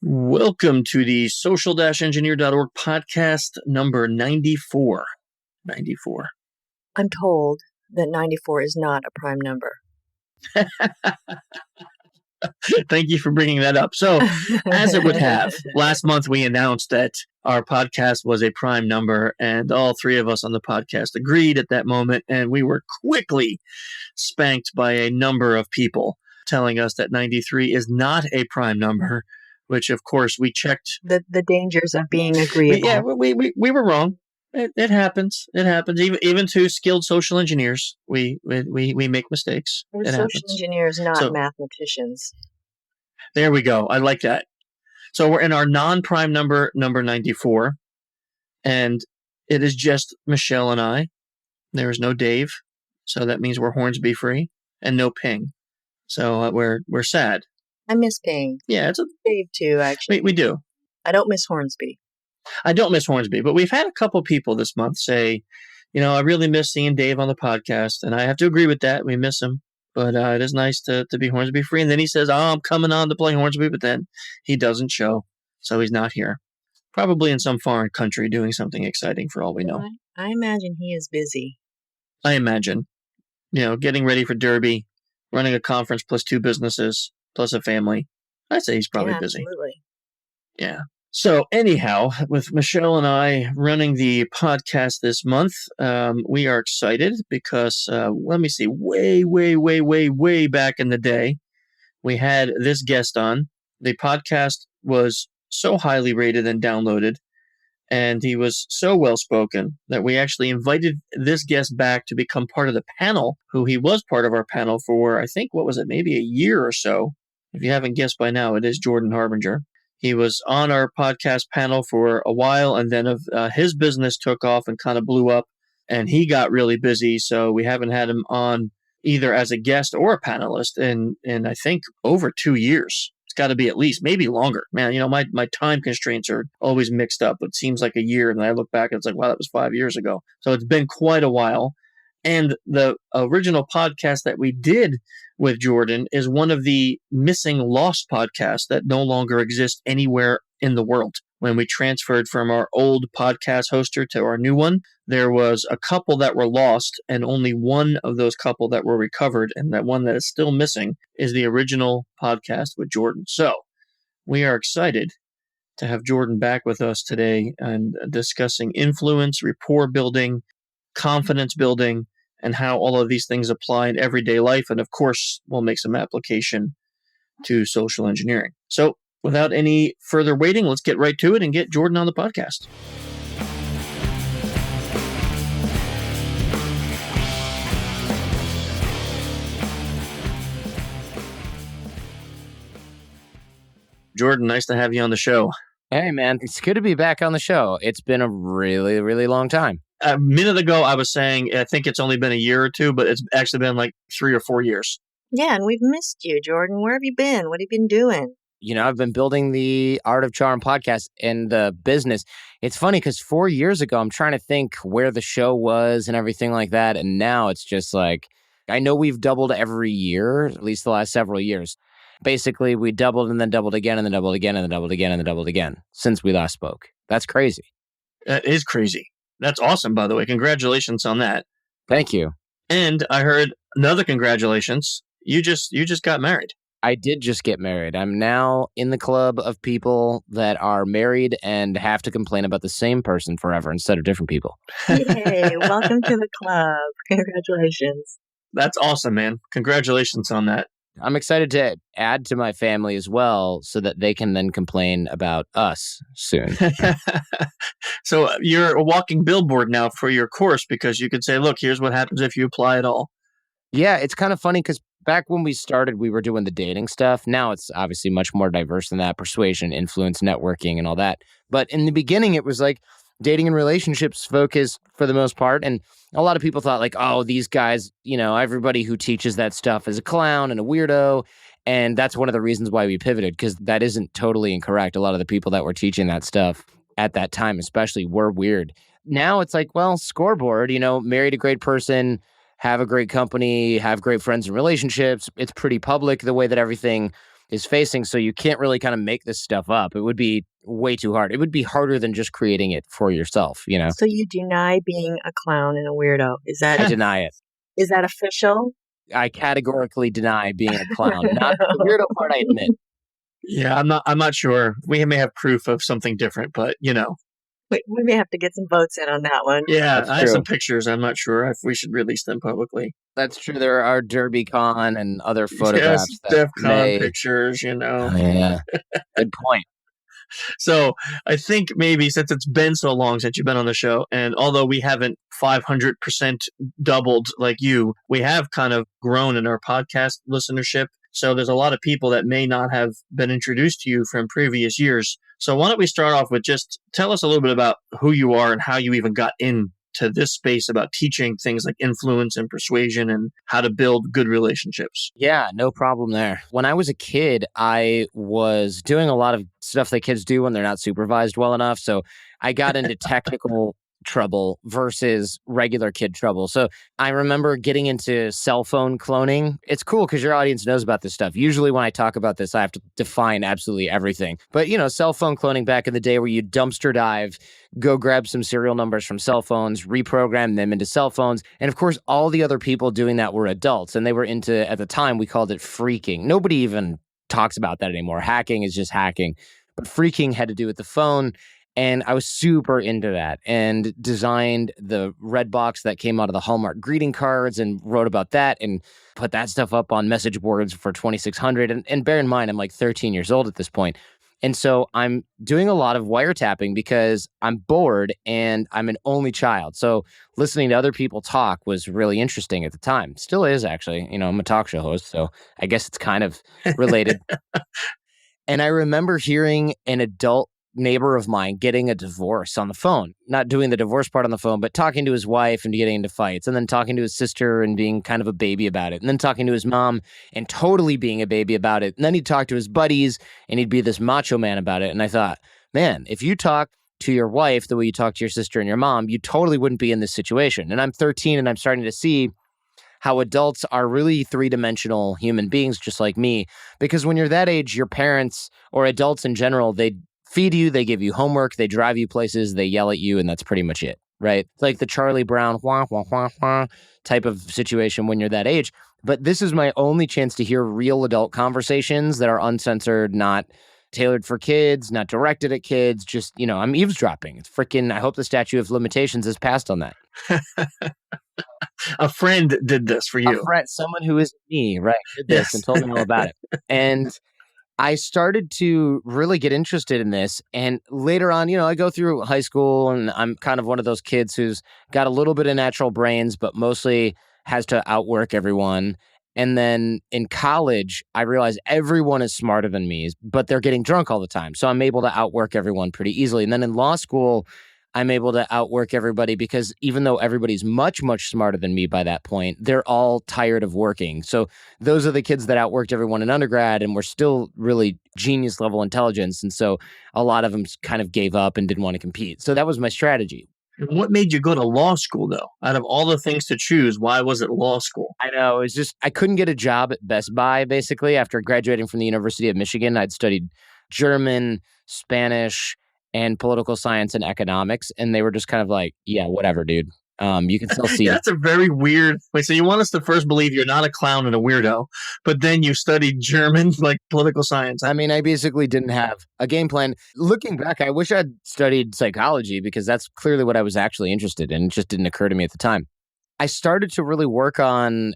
Welcome to the social-engineer.org podcast number 94. 94. I'm told that 94 is not a prime number. Thank you for bringing that up. So, as it would have, last month we announced that our podcast was a prime number, and all three of us on the podcast agreed at that moment, and we were quickly spanked by a number of people telling us that 93 is not a prime number, which, of course, we checked. The dangers of being agreeable. We were wrong. It happens. It happens. Even to skilled social engineers, we make mistakes. We're social engineers, not mathematicians. There we go. I like that. So we're in our non-prime number 94, and it is just Michelle and I. There is no Dave, so that means we're Hornsby free, and no Ping. So we're sad. I miss Ping. Yeah, it's Dave too. Actually, we do. I don't miss Hornsby. I don't miss Hornsby, but we've had a couple people this month say, I really miss seeing Dave on the podcast, and I have to agree with that. We miss him, but it is nice to be Hornsby free. And then he says, I'm coming on to play Hornsby, but then he doesn't show, so he's not here. Probably in some foreign country doing something exciting for all we know. I imagine he is busy. I imagine, getting ready for Derby, running a conference plus 2 businesses, plus a family. I'd say he's probably busy. Absolutely. Yeah. So anyhow, with Michelle and I running the podcast this month, we are excited because, let me see, way back in the day, we had this guest on. The podcast was so highly rated and downloaded, and he was so well-spoken that we actually invited this guest back to become part of the panel, who he was part of our panel for, I think, maybe a year or so. If you haven't guessed by now, it is Jordan Harbinger. He was on our podcast panel for a while, and then his business took off and kind of blew up, and he got really busy, so we haven't had him on either as a guest or a panelist in I think, over 2 years. It's got to be at least, maybe longer. Man, my time constraints are always mixed up. It seems like a year, and then I look back and it's like, wow, that was 5 years ago. So it's been quite a while. And the original podcast that we did with Jordan is one of the missing lost podcasts that no longer exist anywhere in the world. When we transferred from our old podcast hoster to our new one, there was a couple that were lost, and only one of those couple that were recovered, and that one that is still missing is the original podcast with Jordan. So we are excited to have Jordan back with us today and discussing influence, rapport building, confidence building, and how all of these things apply in everyday life. And of course, we'll make some application to social engineering. So without any further waiting, let's get right to it and get Jordan on the podcast. Jordan, nice to have you on the show. Hey, man. It's good to be back on the show. It's been a really, really long time. A minute ago, I was saying, I think it's only been a year or two, but it's actually been like 3 or 4 years. Yeah, and we've missed you, Jordan. Where have you been? What have you been doing? I've been building the Art of Charm podcast and the business. It's funny because 4 years ago, I'm trying to think where the show was and everything like that. And now it's just like, I know we've doubled every year, at least the last several years. Basically, we doubled and then doubled again and then doubled again and then doubled again and then doubled again since we last spoke. That's crazy. That is crazy. That's awesome, by the way. Congratulations on that. Thank you. And I heard another congratulations. You just got married. I did just get married. I'm now in the club of people that are married and have to complain about the same person forever instead of different people. Hey, welcome to the club. Congratulations. That's awesome, man. Congratulations on that. I'm excited to add to my family as well so that they can then complain about us soon. So you're a walking billboard now for your course because you could say, look, here's what happens if you apply it all. Yeah, it's kind of funny because back when we started, we were doing the dating stuff. Now it's obviously much more diverse than that, persuasion, influence, networking, and all that. But in the beginning, it was like dating and relationships focused for the most part. And a lot of people thought like, oh, these guys, everybody who teaches that stuff is a clown and a weirdo. And that's one of the reasons why we pivoted, because that isn't totally incorrect. A lot of the people that were teaching that stuff at that time, especially, were weird. Now it's like, well, scoreboard, married a great person, have a great company, have great friends and relationships. It's pretty public the way that everything is facing. So you can't really kind of make this stuff up. It would be way too hard. It would be harder than just creating it for yourself, you know? So you deny being a clown and a weirdo. Is I that deny it. is that official? I categorically deny being a clown. Not the weirdo part, I admit. Yeah, I'm not sure. We may have proof of something different, but We may have to get some votes in on that one. yeah, That's I have true. some pictures. I'm not sure if we should release them publicly. That's true. There are DerbyCon and other Yes, photographs that DEF CON may... pictures, Oh, yeah. Good point. So I think maybe since it's been so long since you've been on the show, and although we haven't 500% doubled like you, we have kind of grown in our podcast listenership. So there's a lot of people that may not have been introduced to you from previous years. So why don't we start off with just tell us a little bit about who you are and how you even got into this space about teaching things like influence and persuasion and how to build good relationships. Yeah, no problem there. When I was a kid, I was doing a lot of stuff that kids do when they're not supervised well enough. So I got into technical trouble versus regular kid trouble. So I remember getting into cell phone cloning. It's cool because your audience knows about this stuff. Usually when I talk about this, I have to define absolutely everything. But, cell phone cloning back in the day where you dumpster dive, go grab some serial numbers from cell phones, reprogram them into cell phones. And of course, all the other people doing that were adults. And they were into, at the time, we called it freaking. Nobody even talks about that anymore. Hacking is just hacking. But freaking had to do with the phone. And I was super into that and designed the red box that came out of the Hallmark greeting cards and wrote about that and put that stuff up on message boards for 2600. And bear in mind, I'm like 13 years old at this point. And so I'm doing a lot of wiretapping because I'm bored and I'm an only child. So listening to other people talk was really interesting at the time. Still is, actually. I'm a talk show host, so I guess it's kind of related. And I remember hearing an adult neighbor of mine getting a divorce on the phone, not doing the divorce part on the phone, but talking to his wife and getting into fights, and then talking to his sister and being kind of a baby about it, and then talking to his mom and totally being a baby about it. And then he'd talk to his buddies and he'd be this macho man about it. And I thought, man, if you talk to your wife the way you talk to your sister and your mom, you totally wouldn't be in this situation. And I'm 13 and I'm starting to see how adults are really three-dimensional human beings just like me. Because when you're that age, your parents or adults in general, they feed you, they give you homework, they drive you places, they yell at you, and that's pretty much it, right? It's like the Charlie Brown wah, wah, wah, wah type of situation when you're that age. But this is my only chance to hear real adult conversations that are uncensored, not tailored for kids, not directed at kids, just, I'm eavesdropping. It's freaking, I hope the statute of limitations is passed on that. A friend did this for you. A friend, someone who isn't me, right, did this Yes. and told me all about it. And I started to really get interested in this. And later on, I go through high school and I'm kind of one of those kids who's got a little bit of natural brains, but mostly has to outwork everyone. And then in college, I realized everyone is smarter than me, but they're getting drunk all the time. So I'm able to outwork everyone pretty easily. And then in law school, I'm able to outwork everybody because even though everybody's much, much smarter than me by that point, they're all tired of working. So those are the kids that outworked everyone in undergrad and were still really genius level intelligence. And so a lot of them kind of gave up and didn't want to compete. So that was my strategy. What made you go to law school, though? Out of all the things to choose, why was it law school? I know. It was just, I couldn't get a job at Best Buy, basically. After graduating from the University of Michigan, I'd studied German, Spanish, and political science and economics. And they were just kind of like, yeah, whatever, dude. You can still see Yeah, that's a very weird. Wait, so you want us to first believe you're not a clown and a weirdo, but then you studied German, like political science. I mean, I basically didn't have a game plan. Looking back, I wish I'd studied psychology because that's clearly what I was actually interested in. It just didn't occur to me at the time. I started to really work on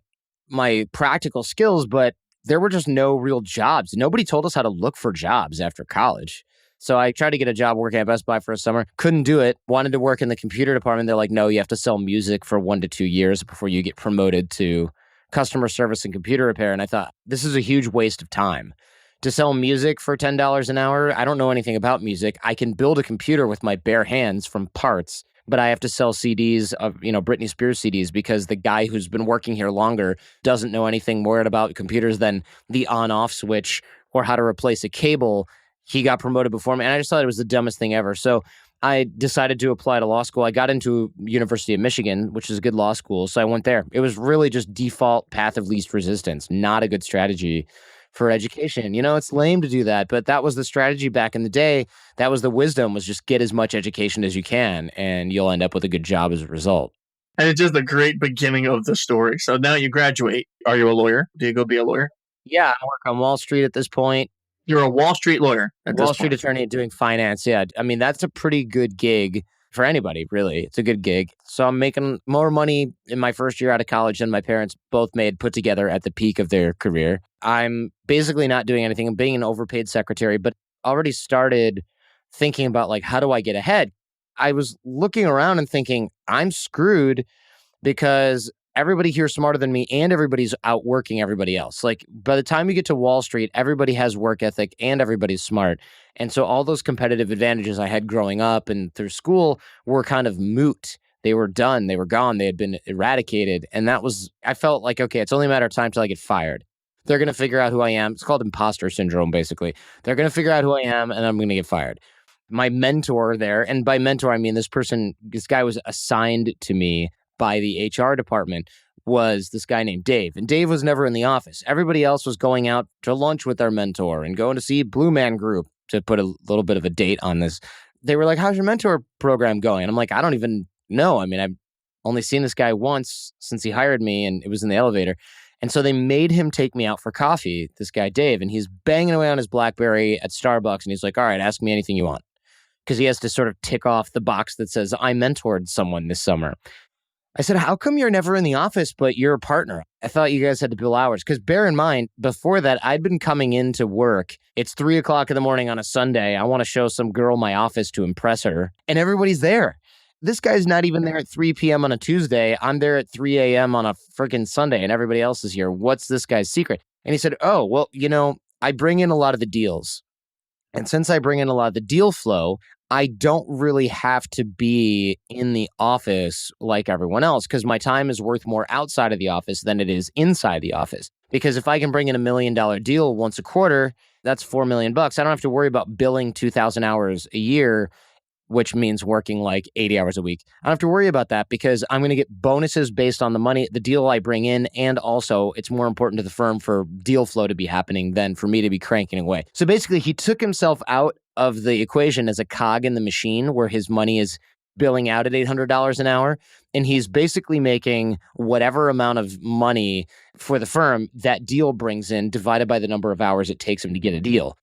my practical skills, but there were just no real jobs. Nobody told us how to look for jobs after college. So I tried to get a job working at Best Buy for a summer. Couldn't do it. Wanted to work in the computer department. They're like, no, you have to sell music for 1 to 2 years before you get promoted to customer service and computer repair. And I thought, this is a huge waste of time. To sell music for $10 an hour, I don't know anything about music. I can build a computer with my bare hands from parts, but I have to sell CDs of, Britney Spears CDs because the guy who's been working here longer doesn't know anything more about computers than the on-off switch or how to replace a cable. He got promoted before me, and I just thought it was the dumbest thing ever. So I decided to apply to law school. I got into University of Michigan, which is a good law school, so I went there. It was really just default path of least resistance, not a good strategy for education. It's lame to do that, but that was the strategy back in the day. That was the wisdom, was just get as much education as you can, and you'll end up with a good job as a result. And it's just a great beginning of the story. So now you graduate. Are you a lawyer? Do you go be a lawyer? Yeah, I work on Wall Street at this point. You're a Wall Street lawyer at this Wall point. Street attorney doing finance. Yeah. I mean, that's a pretty good gig for anybody, really. It's a good gig. So I'm making more money in my first year out of college than my parents both made put together at the peak of their career. I'm basically not doing anything. I'm being an overpaid secretary, but already started thinking about like, how do I get ahead? I was looking around and thinking, I'm screwed because everybody here is smarter than me and everybody's outworking everybody else. Like by the time you get to Wall Street, everybody has work ethic and everybody's smart. And so all those competitive advantages I had growing up and through school were kind of moot. They were done. They were gone. They had been eradicated. And I felt like, okay, it's only a matter of time till I get fired. They're going to figure out who I am. It's called imposter syndrome, basically. They're going to figure out who I am and I'm going to get fired. My mentor there, and by mentor, I mean this guy was assigned to me by the HR department, was this guy named Dave. And Dave was never in the office. Everybody else was going out to lunch with their mentor and going to see Blue Man Group, to put a little bit of a date on this. They were like, how's your mentor program going? And I'm like, I don't even know. I mean, I've only seen this guy once since he hired me, and it was in the elevator. And so they made him take me out for coffee, this guy Dave, and he's banging away on his BlackBerry at Starbucks. And he's like, all right, ask me anything you want. Because he has to sort of tick off the box that says, I mentored someone this summer. I said, how come you're never in the office, but you're a partner? I thought you guys had to bill hours. Because bear in mind, before that, I'd been coming into work. It's 3:00 in the morning on a Sunday. I want to show some girl my office to impress her. And everybody's there. This guy's not even there at 3 p.m. on a Tuesday. I'm there at 3 a.m. on a freaking Sunday, and everybody else is here. What's this guy's secret? And he said, oh, well, I bring in a lot of the deals. And since I bring in a lot of the deal flow, I don't really have to be in the office like everyone else because my time is worth more outside of the office than it is inside the office. Because if I can bring in $1 million deal once a quarter, that's $4 million. I don't have to worry about billing 2,000 hours a year, which means working like 80 hours a week. I don't have to worry about that because I'm going to get bonuses based on the deal I bring in. And also it's more important to the firm for deal flow to be happening than for me to be cranking away. So basically he took himself out of the equation as a cog in the machine where his money is billing out at $800 an hour. And he's basically making whatever amount of money for the firm that deal brings in divided by the number of hours it takes him to get a deal.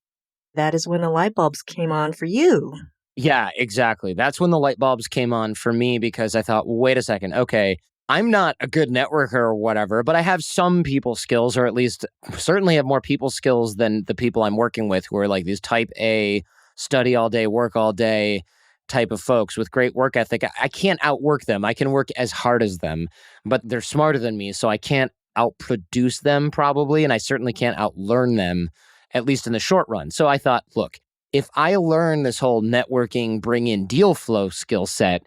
That is when the light bulbs came on for you. Yeah, exactly. That's when the light bulbs came on for me because I thought, well, wait a second. Okay, I'm not a good networker or whatever, but I have some people skills, or at least certainly have more people skills than the people I'm working with who are like these type A, study all day, work all day type of folks with great work ethic. I can't outwork them. I can work as hard as them, but they're smarter than me, so I can't outproduce them probably, and I certainly can't outlearn them, at least in the short run. So I thought, look, if I learn this whole networking, bring in deal flow skill set,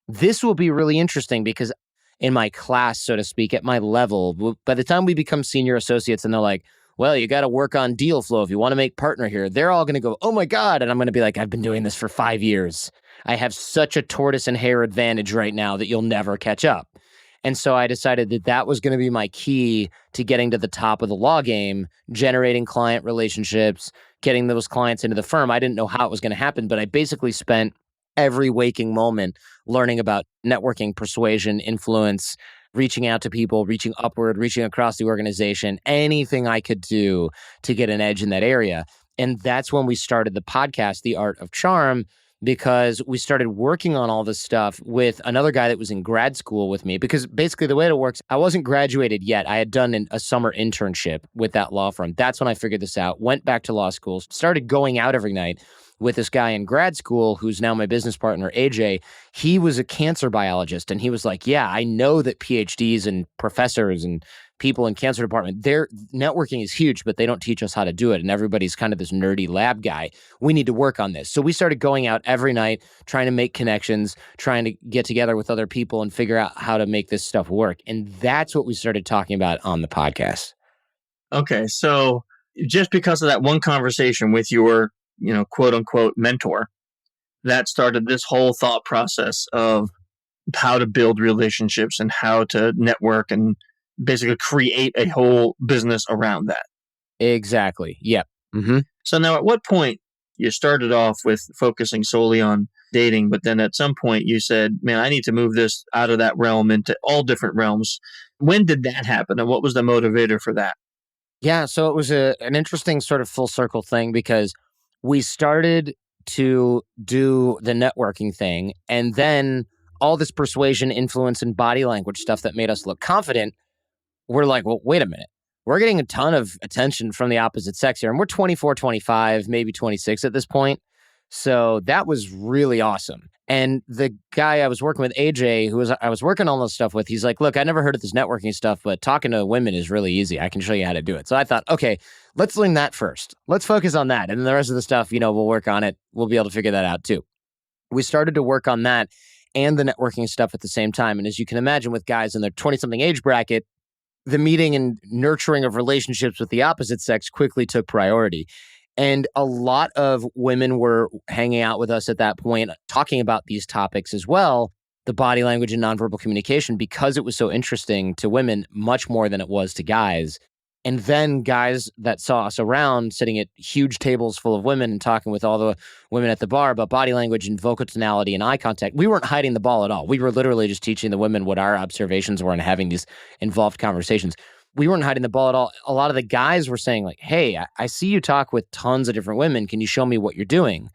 this will be really interesting because in my class, so to speak, at my level, by the time we become senior associates and they're like, well, you got to work on deal flow if you want to make partner here, they're all going to go, oh my God. And I'm going to be like, I've been doing this for 5 years. I have such a tortoise and hare advantage right now that you'll never catch up. And so I decided that that was going to be my key to getting to the top of the law game, generating client relationships, getting those clients into the firm. I didn't know how it was going to happen, but I basically spent every waking moment learning about networking, persuasion, influence, reaching out to people, reaching upward, reaching across the organization, anything I could do to get an edge in that area. And that's when we started the podcast, The Art of Charm, because we started working on all this stuff with another guy that was in grad school with me. Because basically the way it works, I wasn't graduated yet. I had done a summer internship with that law firm. That's when I figured this out, went back to law school, started going out every night with this guy in grad school who's now my business partner, AJ. He was a cancer biologist. And he was like, yeah, I know that PhDs and professors and people in cancer department, their networking is huge, but they don't teach us how to do it. And everybody's kind of this nerdy lab guy. We need to work on this. So we started going out every night, trying to make connections, trying to get together with other people and figure out how to make this stuff work. And that's what we started talking about on the podcast. Okay. So just because of that one conversation with your, quote unquote mentor, that started this whole thought process of how to build relationships and how to network and basically create a whole business around that. Exactly. Yep. Mm-hmm. So now at what point you started off with focusing solely on dating, but then at some point you said, man, I need to move this out of that realm into all different realms. When did that happen and what was the motivator for that? Yeah, so it was an interesting sort of full circle thing because we started to do the networking thing, and then all this persuasion, influence, and body language stuff that made us look confident. We're like, well, wait a minute. We're getting a ton of attention from the opposite sex here, and we're 24, 25, maybe 26 at this point. So that was really awesome. And the guy I was working with, AJ, I was working on this stuff with, he's like, look, I never heard of this networking stuff, but talking to women is really easy. I can show you how to do it. So I thought, okay, let's learn that first. Let's focus on that. And then the rest of the stuff, we'll work on it. We'll be able to figure that out too. We started to work on that and the networking stuff at the same time. And as you can imagine with guys in their 20-something age bracket, the meeting and nurturing of relationships with the opposite sex quickly took priority. And a lot of women were hanging out with us at that point, talking about these topics as well, the body language and nonverbal communication, because it was so interesting to women much more than it was to guys. And then guys that saw us around sitting at huge tables full of women and talking with all the women at the bar about body language and vocal tonality and eye contact, we weren't hiding the ball at all. We were literally just teaching the women what our observations were and having these involved conversations. We weren't hiding the ball at all. A lot of the guys were saying like, hey, I see you talk with tons of different women. Can you show me what you're doing?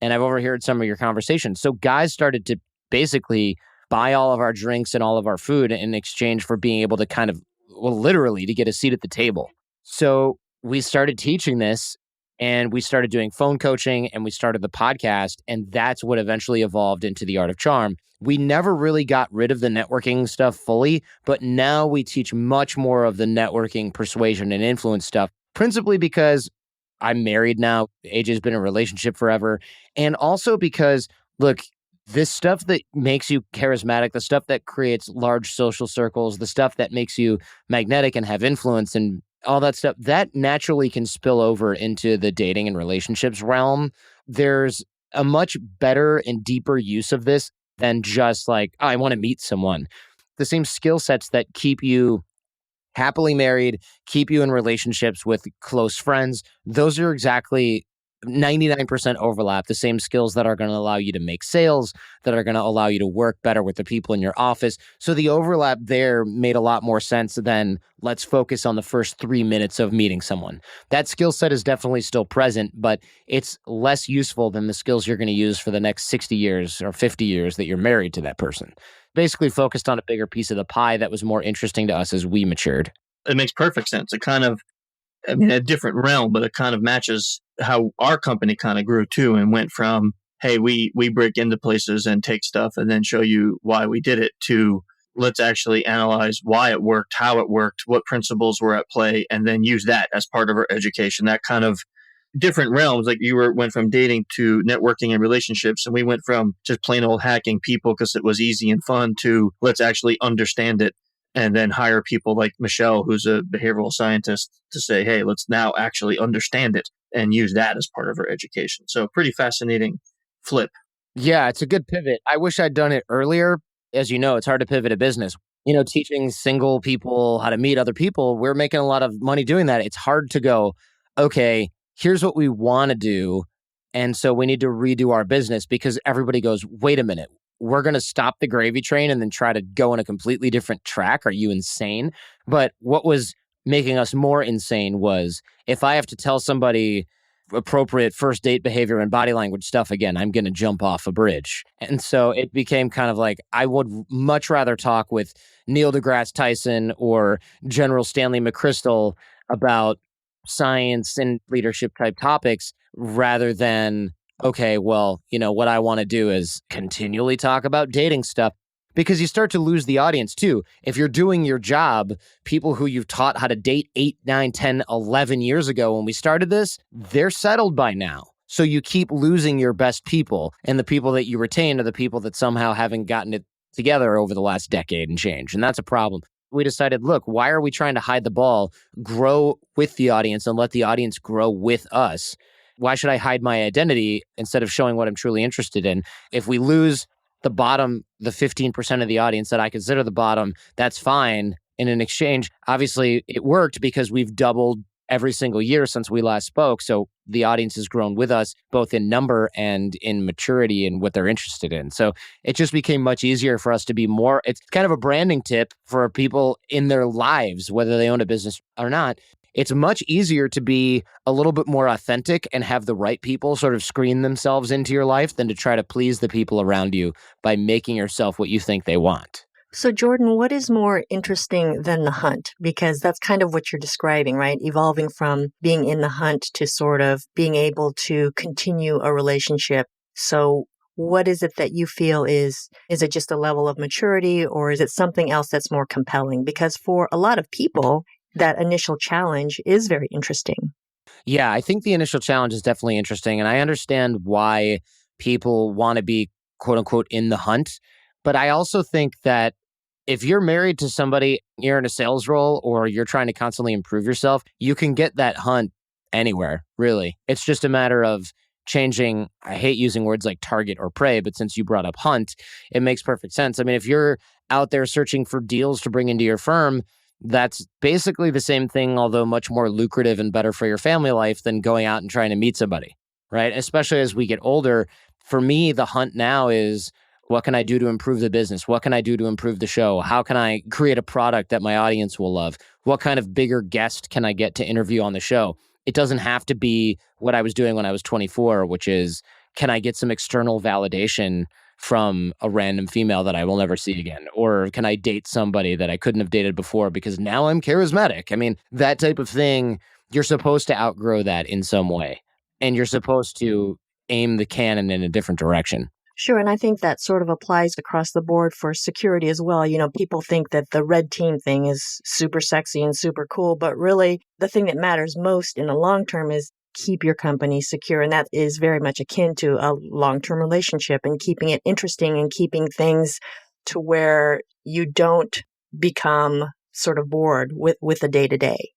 And I've overheard some of your conversations. So guys started to basically buy all of our drinks and all of our food in exchange for being able to kind of, well, literally to get a seat at the table. So we started teaching this and we started doing phone coaching and we started the podcast. And that's what eventually evolved into the Art of Charm. We never really got rid of the networking stuff fully, but now we teach much more of the networking, persuasion, and influence stuff, principally because I'm married now. AJ's been in a relationship forever. And also because, look, this stuff that makes you charismatic, the stuff that creates large social circles, the stuff that makes you magnetic and have influence and all that stuff, that naturally can spill over into the dating and relationships realm. There's a much better and deeper use of this than just like, oh, I want to meet someone. The same skill sets that keep you happily married, keep you in relationships with close friends, those are exactly 99% overlap, the same skills that are going to allow you to make sales, that are going to allow you to work better with the people in your office. So the overlap there made a lot more sense than let's focus on the first 3 minutes of meeting someone. That skill set is definitely still present, but it's less useful than the skills you're going to use for the next 60 years or 50 years that you're married to that person. Basically focused on a bigger piece of the pie that was more interesting to us as we matured. It makes perfect sense. It kind of, a different realm, but it kind of matches how our company kind of grew too and went from, hey, we break into places and take stuff and then show you why we did it to let's actually analyze why it worked, how it worked, what principles were at play, and then use that as part of our education. That kind of different realms, like went from dating to networking and relationships, and we went from just plain old hacking people because it was easy and fun to let's actually understand it and then hire people like Michelle, who's a behavioral scientist, to say, hey, let's now actually understand it and use that as part of our education. So pretty fascinating flip. Yeah, it's a good pivot. I wish I'd done it earlier. As you know, it's hard to pivot a business. Teaching single people how to meet other people, we're making a lot of money doing that. It's hard to go, okay, here's what we want to do. And so we need to redo our business because everybody goes, wait a minute, we're going to stop the gravy train and then try to go on a completely different track. Are you insane? But what was making us more insane was if I have to tell somebody appropriate first date behavior and body language stuff again, I'm going to jump off a bridge. And so it became kind of like, I would much rather talk with Neil deGrasse Tyson or General Stanley McChrystal about science and leadership type topics rather than, okay, well, what I want to do is continually talk about dating stuff. Because you start to lose the audience too. If you're doing your job, people who you've taught how to date 8, 9, 10, 11 years ago when we started this, they're settled by now. So you keep losing your best people, and the people that you retain are the people that somehow haven't gotten it together over the last decade and change. And that's a problem. We decided, look, why are we trying to hide the ball, grow with the audience and let the audience grow with us? Why should I hide my identity instead of showing what I'm truly interested in? If we lose the bottom, the 15% of the audience that I consider the bottom, that's fine. And in exchange, obviously it worked because we've doubled every single year since we last spoke. So the audience has grown with us, both in number and in maturity and what they're interested in. So it just became much easier for us to be more, it's kind of a branding tip for people in their lives, whether they own a business or not. It's much easier to be a little bit more authentic and have the right people sort of screen themselves into your life than to try to please the people around you by making yourself what you think they want. So, Jordan, what is more interesting than the hunt? Because that's kind of what you're describing, right? Evolving from being in the hunt to sort of being able to continue a relationship. So what is it that you feel is it just a level of maturity, or is it something else that's more compelling? Because for a lot of people, that initial challenge is very interesting. Yeah, I think the initial challenge is definitely interesting. And I understand why people want to be, quote unquote, in the hunt. But I also think that if you're married to somebody, you're in a sales role, or you're trying to constantly improve yourself, you can get that hunt anywhere, really. It's just a matter of changing. I hate using words like target or prey, but since you brought up hunt, it makes perfect sense. I mean, if you're out there searching for deals to bring into your firm, that's basically the same thing, although much more lucrative and better for your family life than going out and trying to meet somebody, right? Especially as we get older. For me, the hunt now is, what can I do to improve the business? What can I do to improve the show? How can I create a product that my audience will love? What kind of bigger guest can I get to interview on the show? It doesn't have to be what I was doing when I was 24, which is, can I get some external validation from a random female that I will never see again? Or can I date somebody that I couldn't have dated before because now I'm charismatic? I mean, that type of thing, you're supposed to outgrow that in some way. And you're supposed to aim the cannon in a different direction. Sure. And I think that sort of applies across the board for security as well. You know, people think that the red team thing is super sexy and super cool, but really the thing that matters most in the long term is keep your company secure. And that is very much akin to a long-term relationship, and keeping it interesting and keeping things to where you don't become sort of bored with the day-to-day.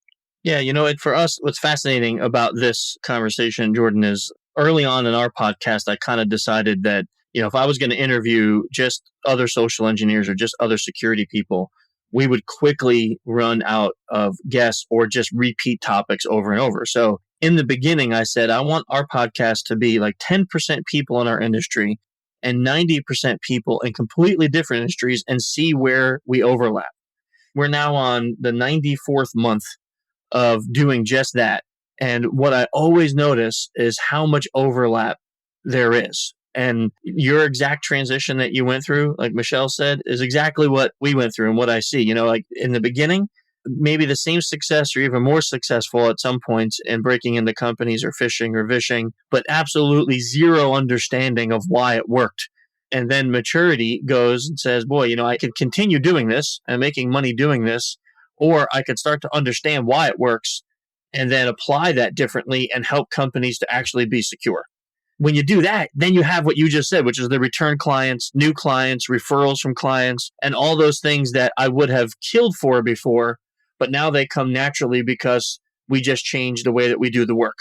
Yeah, and for us, what's fascinating about this conversation, Jordan, is early on in our podcast, I kind of decided that, if I was going to interview just other social engineers or just other security people, we would quickly run out of guests or just repeat topics over and over. So in the beginning, I said, I want our podcast to be like 10% people in our industry and 90% people in completely different industries, and see where we overlap. We're now on the 94th month of doing just that. And what I always notice is how much overlap there is. And your exact transition that you went through, like Michelle said, is exactly what we went through and what I see. Like in the beginning, maybe the same success or even more successful at some points in breaking into companies or fishing or vishing, but absolutely zero understanding of why it worked. And then maturity goes and says, boy, I could continue doing this and making money doing this, or I could start to understand why it works and then apply that differently and help companies to actually be secure. When you do that, then you have what you just said, which is the return clients, new clients, referrals from clients, and all those things that I would have killed for before, but now they come naturally because we just changed the way that we do the work.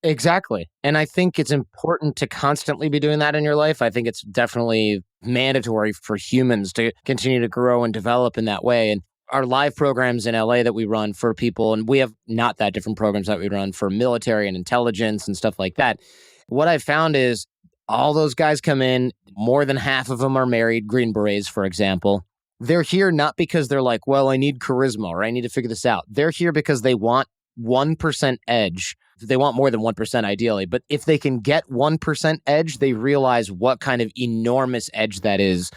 Exactly. And I think it's important to constantly be doing that in your life. I think it's definitely mandatory for humans to continue to grow and develop in that way. And our live programs in LA that we run for people, and we have not that different programs that we run for military and intelligence and stuff like that. What I've found is all those guys come in, more than half of them are married, Green Berets, for example. They're here not because they're like, well, I need charisma or I need to figure this out. They're here because they want 1% edge. They want more than 1% ideally, but if they can get 1% edge, they realize what kind of enormous edge that is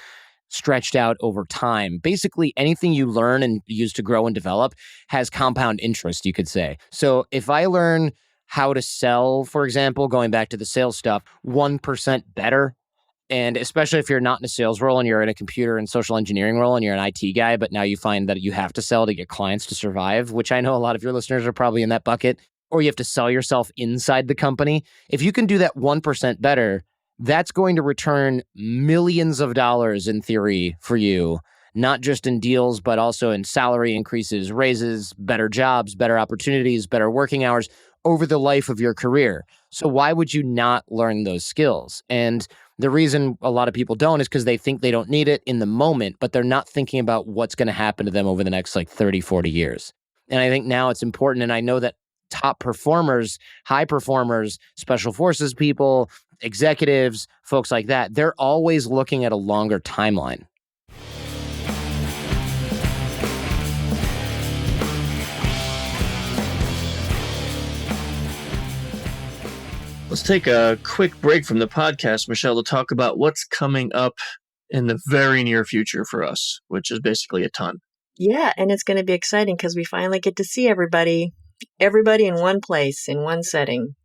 stretched out over time. Basically, anything you learn and use to grow and develop has compound interest, you could say. So if I learn how to sell, for example, going back to the sales stuff, 1% better, and especially if you're not in a sales role and you're in a computer and social engineering role and you're an IT guy, but now you find that you have to sell to get clients to survive, which I know a lot of your listeners are probably in that bucket, or you have to sell yourself inside the company. If you can do that 1% better, that's going to return millions of dollars in theory for you, not just in deals, but also in salary increases, raises, better jobs, better opportunities, better working hours over the life of your career. So why would you not learn those skills? And the reason a lot of people don't is because they think they don't need it in the moment, but they're not thinking about what's going to happen to them over the next 30, 40 years. And I think now it's important. And I know that top performers, high performers, special forces people, executives, folks like that, they're always looking at a longer timeline. Let's take a quick break from the podcast, Michelle, to talk about what's coming up in the very near future for us, which is basically a ton. Yeah, and it's going to be exciting because we finally get to see everybody in one place, in one setting.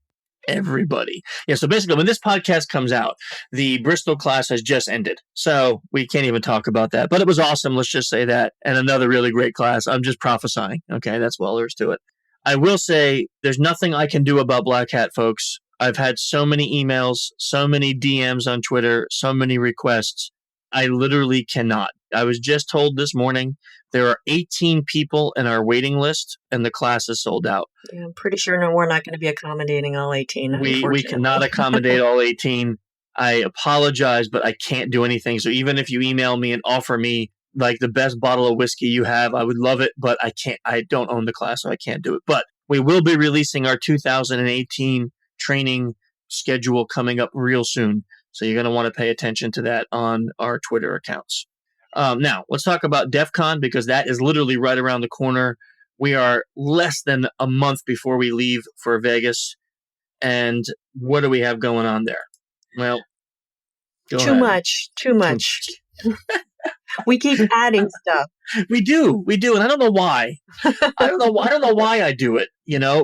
Everybody. Yeah, so basically when this podcast comes out, the Bristol class has just ended. So we can't even talk about that. But it was awesome, let's just say that. And another really great class. I'm just prophesying. Okay, that's all there is to it. I will say there's nothing I can do about Black Hat, folks. I've had so many emails, so many DMs on Twitter, so many requests. I literally cannot. I was just told this morning there are 18 people in our waiting list, and the class is sold out. Yeah, I'm pretty sure we're not going to be accommodating all 18. We cannot accommodate all 18. I apologize, but I can't do anything. So even if you email me and offer me like the best bottle of whiskey you have, I would love it, but I can't. I don't own the class, so I can't do it. But we will be releasing our 2018 training schedule coming up real soon. So you're going to want to pay attention to that on our Twitter accounts. Now, let's talk about DEF CON because that is literally right around the corner. We are less than a month before we leave for Vegas. And what do we have going on there? Well, Too much. We keep adding stuff. We do. And I don't know why. I don't know why I do it,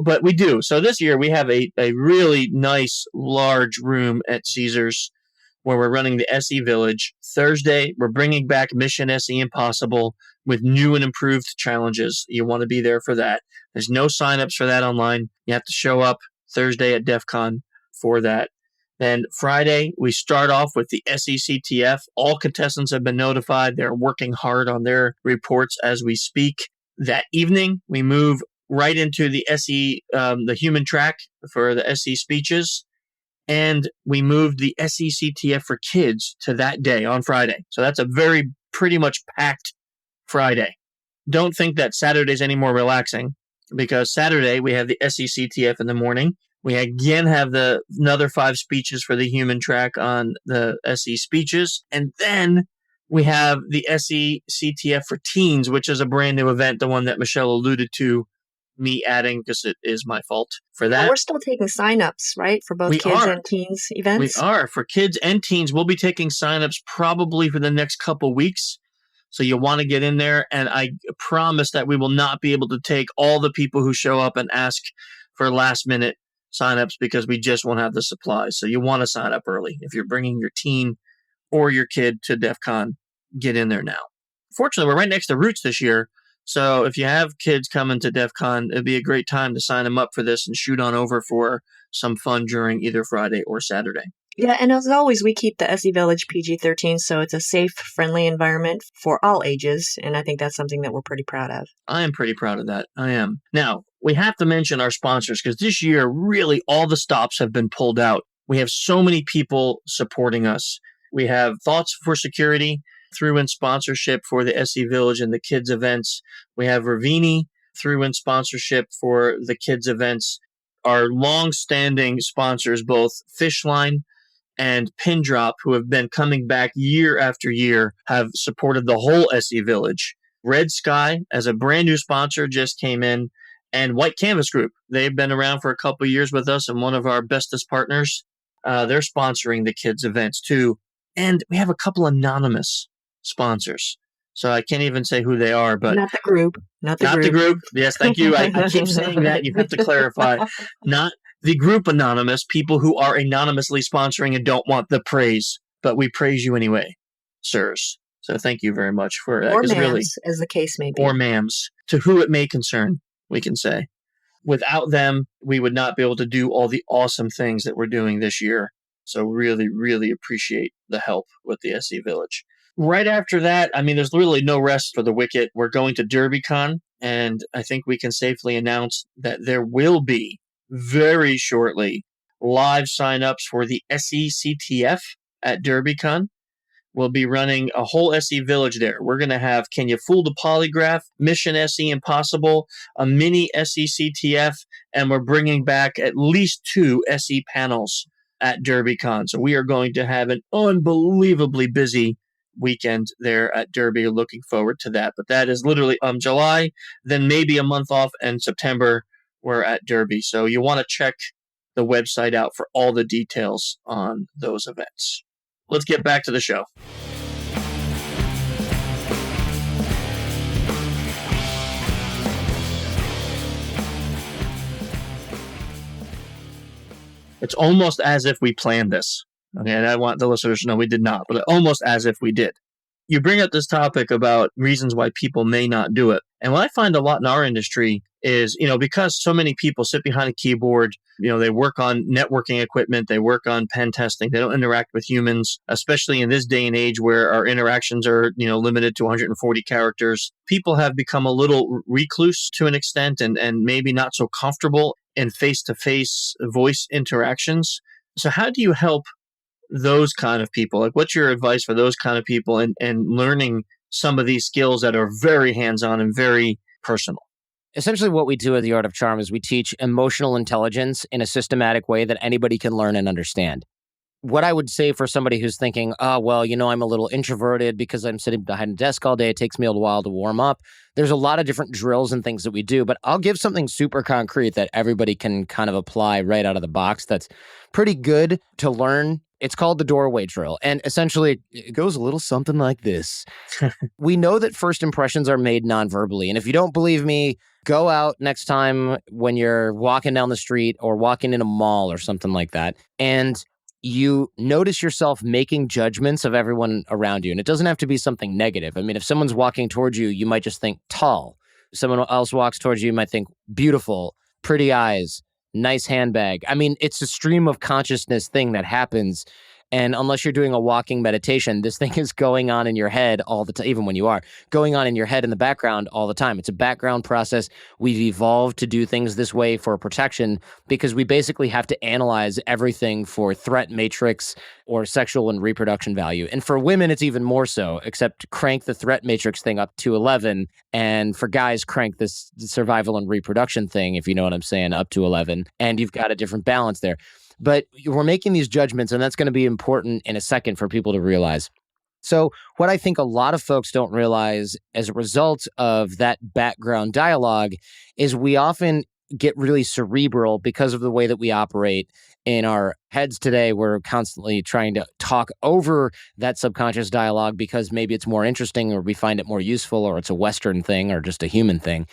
but we do. So this year we have a really nice large room at Caesars where we're running the SE Village. Thursday, we're bringing back Mission SE Impossible with new and improved challenges. You want to be there for that. There's no signups for that online. You have to show up Thursday at DEF CON for that. Then Friday, we start off with the SECTF. All contestants have been notified. They're working hard on their reports as we speak. That evening, we move right into the SE, the human track for the SE speeches. And we moved the SECTF for kids to that day on Friday. So that's a pretty much packed Friday. Don't think that Saturday's any more relaxing because Saturday we have the SECTF in the morning. We again have another 5 speeches for the human track on the SE speeches. And then we have the SECTF for teens, which is a brand new event, the one that Michelle alluded to, me adding because it is my fault for that. Well, we're still taking signups, right? For both kids and teens events? We are. For kids and teens, we'll be taking signups probably for the next couple weeks. So you'll want to get in there. And I promise that we will not be able to take all the people who show up and ask for last minute signups because we just won't have the supplies. So you want to sign up early. If you're bringing your teen or your kid to DEF CON, get in there now. Fortunately, we're right next to Roots this year. So if you have kids coming to DEF CON, it'd be a great time to sign them up for this and shoot on over for some fun during either Friday or Saturday. Yeah, and as always, we keep the SE Village PG-13, so it's a safe, friendly environment for all ages, and I think that's something that we're pretty proud of. I am pretty proud of that. I am. Now, we have to mention our sponsors because this year, really, all the stops have been pulled out. We have so many people supporting us. We have Thoughts for Security, through in sponsorship for the SE Village and the kids events. We have Ravini through in sponsorship for the kids events. Our long-standing sponsors, both Fishline and Pindrop, who have been coming back year after year, have supported the whole SE Village. Red Sky, as a brand new sponsor, just came in. And White Canvas Group, they've been around for a couple of years with us and one of our bestest partners. They're sponsoring the kids events too. And we have a couple anonymous sponsors. So I can't even say who they are, but not the group. Not the group. Yes, thank you. I keep saying that. You have to clarify. Not the group anonymous, people who are anonymously sponsoring and don't want the praise, but we praise you anyway, sirs. So thank you very much for that. Or ma'ams, as the case may be. Or ma'ams, to who it may concern, we can say. Without them, we would not be able to do all the awesome things that we're doing this year. So really, really appreciate the help with the SE Village. Right after that, I mean, there's really no rest for the Wicket. We're going to DerbyCon, and I think we can safely announce that there will be very shortly live signups for the SECTF at DerbyCon. We'll be running a whole SE village there. We're going to have Can You Fool the Polygraph, Mission SE Impossible, a mini SE CTF, and we're bringing back at least 2 SE panels at DerbyCon. So we are going to have an unbelievably busy weekend there at Derby. Looking forward to that. But that is literally July, then maybe a month off, and September we're at Derby. So you want to check the website out for all the details on those events. Let's get back to the show. It's almost as if we planned this. Okay, and I want the listeners to know we did not, but almost as if we did. You bring up this topic about reasons why people may not do it. And what I find a lot in our industry is, because so many people sit behind a keyboard, they work on networking equipment, they work on pen testing, they don't interact with humans, especially in this day and age where our interactions are, limited to 140 characters. People have become a little recluse to an extent and maybe not so comfortable in face-to-face voice interactions. So how do you help those kind of people? Like, what's your advice for those kind of people and learning some of these skills that are very hands-on and very personal? Essentially, what we do at The Art of Charm is we teach emotional intelligence in a systematic way that anybody can learn and understand. What I would say for somebody who's thinking, I'm a little introverted because I'm sitting behind a desk all day, it takes me a while to warm up. There's a lot of different drills and things that we do, but I'll give something super concrete that everybody can kind of apply right out of the box that's pretty good to learn. It's called the doorway drill. And essentially, it goes a little something like this. We know that first impressions are made non-verbally. And if you don't believe me, go out next time when you're walking down the street or walking in a mall or something like that. And you notice yourself making judgments of everyone around you. And it doesn't have to be something negative. I mean, if someone's walking towards you, you might just think tall. If someone else walks towards you, you might think beautiful, pretty eyes, nice handbag. I mean, it's a stream of consciousness thing that happens. And unless you're doing a walking meditation, this thing is going on in your head all the time, even when you are going on in your head in the background all the time. It's a background process. We've evolved to do things this way for protection because we basically have to analyze everything for threat matrix or sexual and reproduction value. And for women, it's even more so, except crank the threat matrix thing up to 11. And for guys, crank this survival and reproduction thing, if you know what I'm saying, up to 11. And you've got a different balance there. But we're making these judgments, and that's going to be important in a second for people to realize. So what I think a lot of folks don't realize as a result of that background dialogue is we often get really cerebral because of the way that we operate in our heads today. We're constantly trying to talk over that subconscious dialogue because maybe it's more interesting or we find it more useful or it's a Western thing or just a human thing.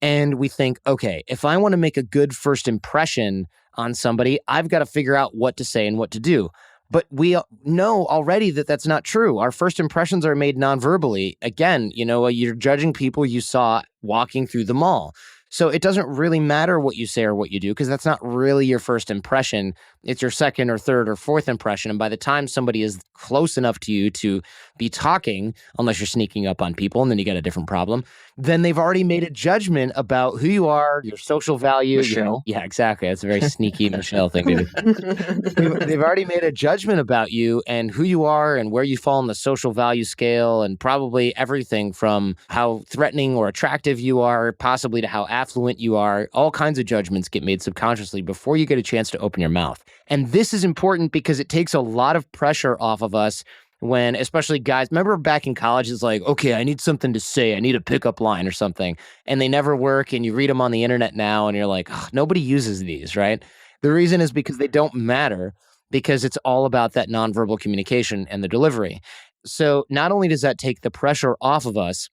And we think, okay, if I want to make a good first impression on somebody, I've got to figure out what to say and what to do. But we know already that that's not true. Our first impressions are made non-verbally. Again, you're judging people you saw walking through the mall. So it doesn't really matter what you say or what you do because that's not really your first impression. It's your second or third or fourth impression. And by the time somebody is close enough to you to be talking, unless you're sneaking up on people and then you get a different problem, then they've already made a judgment about who you are, your social value. Michelle. Yeah, exactly. That's a very sneaky Michelle thing to do. They've already made a judgment about you and who you are and where you fall on the social value scale and probably everything from how threatening or attractive you are, possibly to how affluent you are. All kinds of judgments get made subconsciously before you get a chance to open your mouth. And this is important because it takes a lot of pressure off of us when, especially guys, remember back in college, it's like, okay, I need something to say. I need a pickup line or something. And they never work. And you read them on the internet now and you're like, nobody uses these, right? The reason is because they don't matter because it's all about that nonverbal communication and the delivery. So not only does that take the pressure off of us,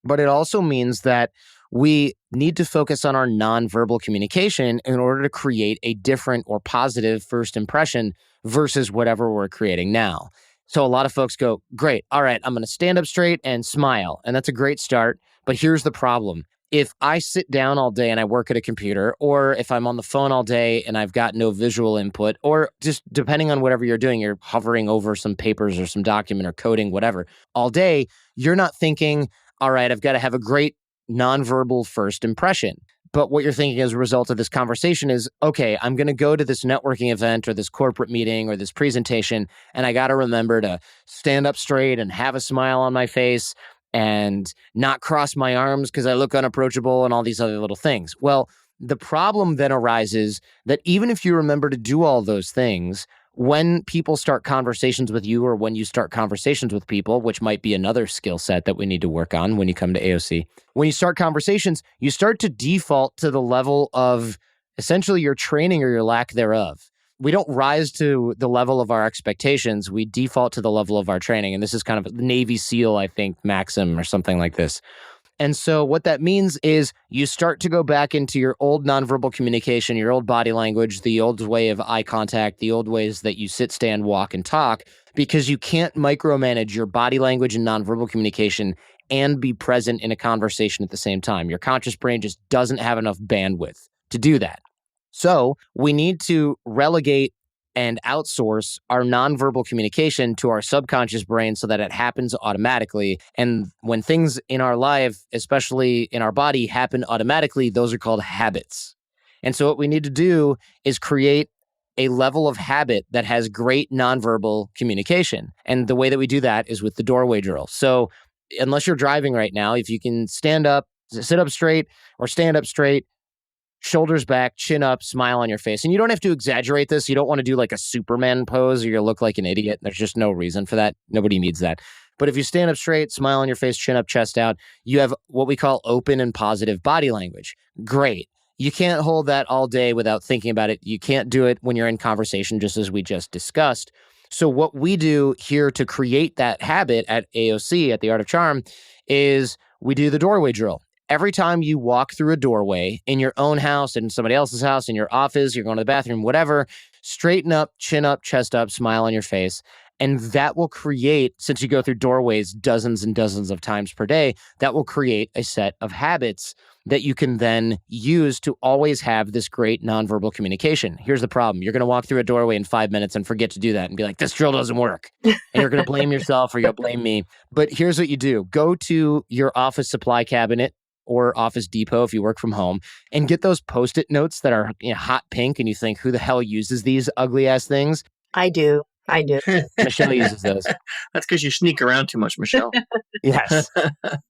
but it also means that we need to focus on our nonverbal communication in order to create a different or positive first impression versus whatever we're creating now. So a lot of folks go, great, all right, I'm going to stand up straight and smile. And that's a great start. But here's the problem. If I sit down all day and I work at a computer, or if I'm on the phone all day and I've got no visual input, or just depending on whatever you're doing, you're hovering over some papers or some document or coding, whatever, all day, you're not thinking, all right, I've got to have a great nonverbal first impression. But what you're thinking as a result of this conversation is, okay, I'm going to go to this networking event or this corporate meeting or this presentation, and I got to remember to stand up straight and have a smile on my face and not cross my arms because I look unapproachable and all these other little things. Well, the problem then arises that even if you remember to do all those things, when people start conversations with you or when you start conversations with people, which might be another skill set that we need to work on when you come to AOC, when you start conversations, you start to default to the level of essentially your training or your lack thereof. We don't rise to the level of our expectations. We default to the level of our training. And this is kind of a Navy SEAL, I think, maxim or something like this. And so what that means is you start to go back into your old nonverbal communication, your old body language, the old way of eye contact, the old ways that you sit, stand, walk, and talk, because you can't micromanage your body language and nonverbal communication and be present in a conversation at the same time. Your conscious brain just doesn't have enough bandwidth to do that. So we need to relegate and outsource our nonverbal communication to our subconscious brain so that it happens automatically. And when things in our life, especially in our body, happen automatically, those are called habits. And so what we need to do is create a level of habit that has great nonverbal communication. And the way that we do that is with the doorway drill. So unless you're driving right now, if you can stand up, sit up straight or stand up straight, shoulders back, chin up, smile on your face. And you don't have to exaggerate this. You don't want to do like a Superman pose or you'll look like an idiot. There's just no reason for that. Nobody needs that. But if you stand up straight, smile on your face, chin up, chest out, you have what we call open and positive body language. Great. You can't hold that all day without thinking about it. You can't do it when you're in conversation, just as we just discussed. So what we do here to create that habit at AOC, at the Art of Charm, is we do the doorway drill. Every time you walk through a doorway in your own house, in somebody else's house, in your office, you're going to the bathroom, whatever, straighten up, chin up, chest up, smile on your face. And that will create, since you go through doorways dozens and dozens of times per day, that will create a set of habits that you can then use to always have this great nonverbal communication. Here's the problem. You're going to walk through a doorway in 5 minutes and forget to do that and be like, this drill doesn't work. And you're going to blame yourself or you'll blame me. But here's what you do. Go to your office supply cabinet or Office Depot if you work from home, and get those Post-it notes that are hot pink, and you think, who the hell uses these ugly-ass things? I do. Michelle uses those. That's because you sneak around too much, Michelle. Yes.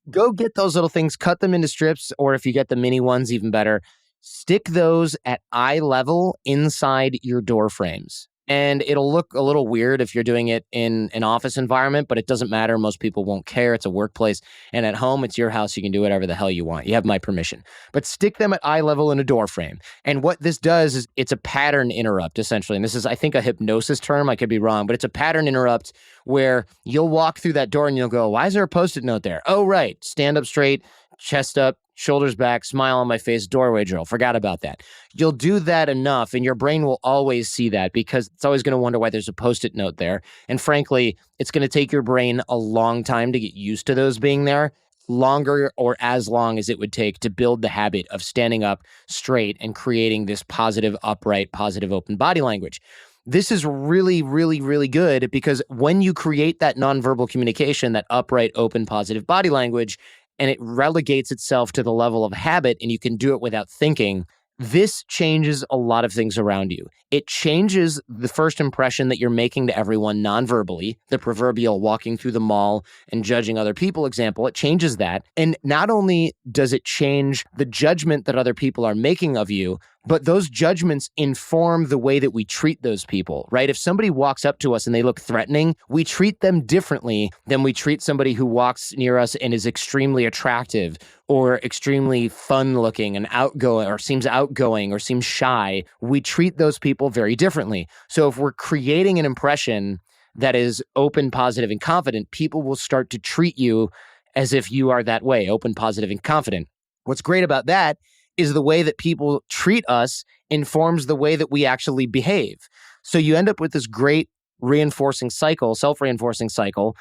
Go get those little things, cut them into strips, or if you get the mini ones, even better. Stick those at eye level inside your door frames. And it'll look a little weird if you're doing it in an office environment, but it doesn't matter. Most people won't care. It's a workplace. And at home, it's your house. You can do whatever the hell you want. You have my permission. But stick them at eye level in a door frame. And what this does is it's a pattern interrupt, essentially. And this is, I think, a hypnosis term. I could be wrong, but it's a pattern interrupt where you'll walk through that door and you'll go, why is there a Post-it note there? Oh, right. Stand up straight, chest up, shoulders back, smile on my face, doorway drill. Forgot about that. You'll do that enough and your brain will always see that because it's always going to wonder why there's a Post-it note there. And frankly, it's going to take your brain a long time to get used to those being there, longer or as long as it would take to build the habit of standing up straight and creating this positive, upright, positive, open body language. This is really, really, really good because when you create that nonverbal communication, that upright, open, positive body language, and it relegates itself to the level of habit and you can do it without thinking, this changes a lot of things around you. It changes the first impression that you're making to everyone non-verbally, the proverbial walking through the mall and judging other people example. It changes that. And not only does it change the judgment that other people are making of you, but those judgments inform the way that we treat those people, right? If somebody walks up to us and they look threatening, we treat them differently than we treat somebody who walks near us and is extremely attractive or extremely fun looking and outgoing or seems shy. We treat those people very differently. So if we're creating an impression that is open, positive, and confident, people will start to treat you as if you are that way, open, positive, and confident. What's great about that is the way that people treat us informs the way that we actually behave. So you end up with this great reinforcing cycle, self-reinforcing cycle,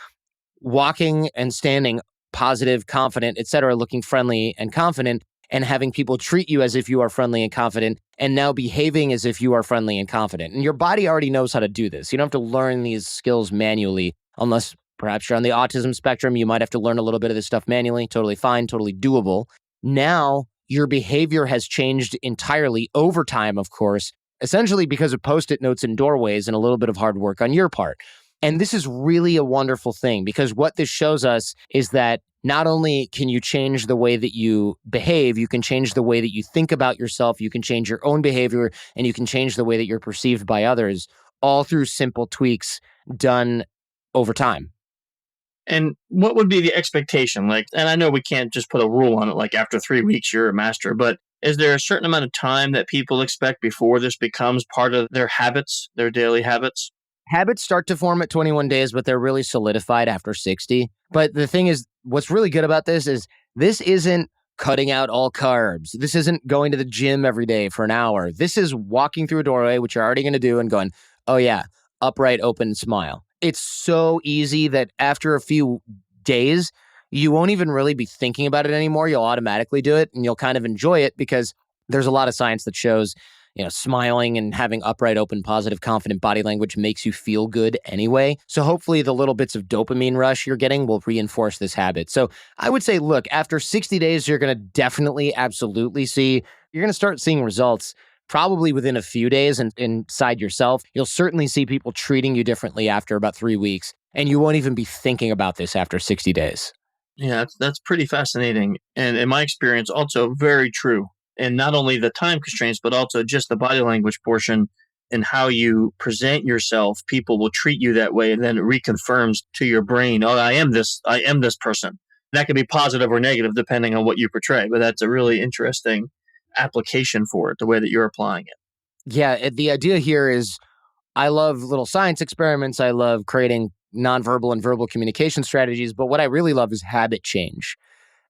walking and standing positive, confident, etc., looking friendly and confident, and having people treat you as if you are friendly and confident, and now behaving as if you are friendly and confident. And your body already knows how to do this. You don't have to learn these skills manually, unless perhaps you're on the autism spectrum. You might have to learn a little bit of this stuff manually. Totally fine, totally doable. Now your behavior has changed entirely over time, of course, essentially because of Post-it notes and doorways and a little bit of hard work on your part. And this is really a wonderful thing because what this shows us is that not only can you change the way that you behave, you can change the way that you think about yourself, you can change your own behavior, and you can change the way that you're perceived by others, all through simple tweaks done over time. And what would be the expectation? Like, and I know we can't just put a rule on it, like after 3 weeks, you're a master, but is there a certain amount of time that people expect before this becomes part of their habits, their daily habits? Habits start to form at 21 days, but they're really solidified after 60. But the thing is, what's really good about this isn't cutting out all carbs. This isn't going to the gym every day for an hour. This is walking through a doorway, which you're already going to do, and going, oh yeah, upright, open, smile. It's so easy that after a few days, you won't even really be thinking about it anymore. You'll automatically do it, and you'll kind of enjoy it because there's a lot of science that shows smiling and having upright, open, positive, confident body language makes you feel good anyway. So hopefully the little bits of dopamine rush you're getting will reinforce this habit. So I would say, look, after 60 days, you're going to definitely, absolutely you're going to start seeing results probably within a few days and inside yourself. You'll certainly see people treating you differently after about 3 weeks, and you won't even be thinking about this after 60 days. Yeah, that's pretty fascinating. And in my experience, also very true. And not only the time constraints, but also just the body language portion and how you present yourself. People will treat you that way, and then it reconfirms to your brain, oh, I am this person. That could be positive or negative depending on what you portray, but that's a really interesting application for it, the way that you're applying it. Yeah, the idea here is I love little science experiments. I love creating nonverbal and verbal communication strategies, but what I really love is habit change.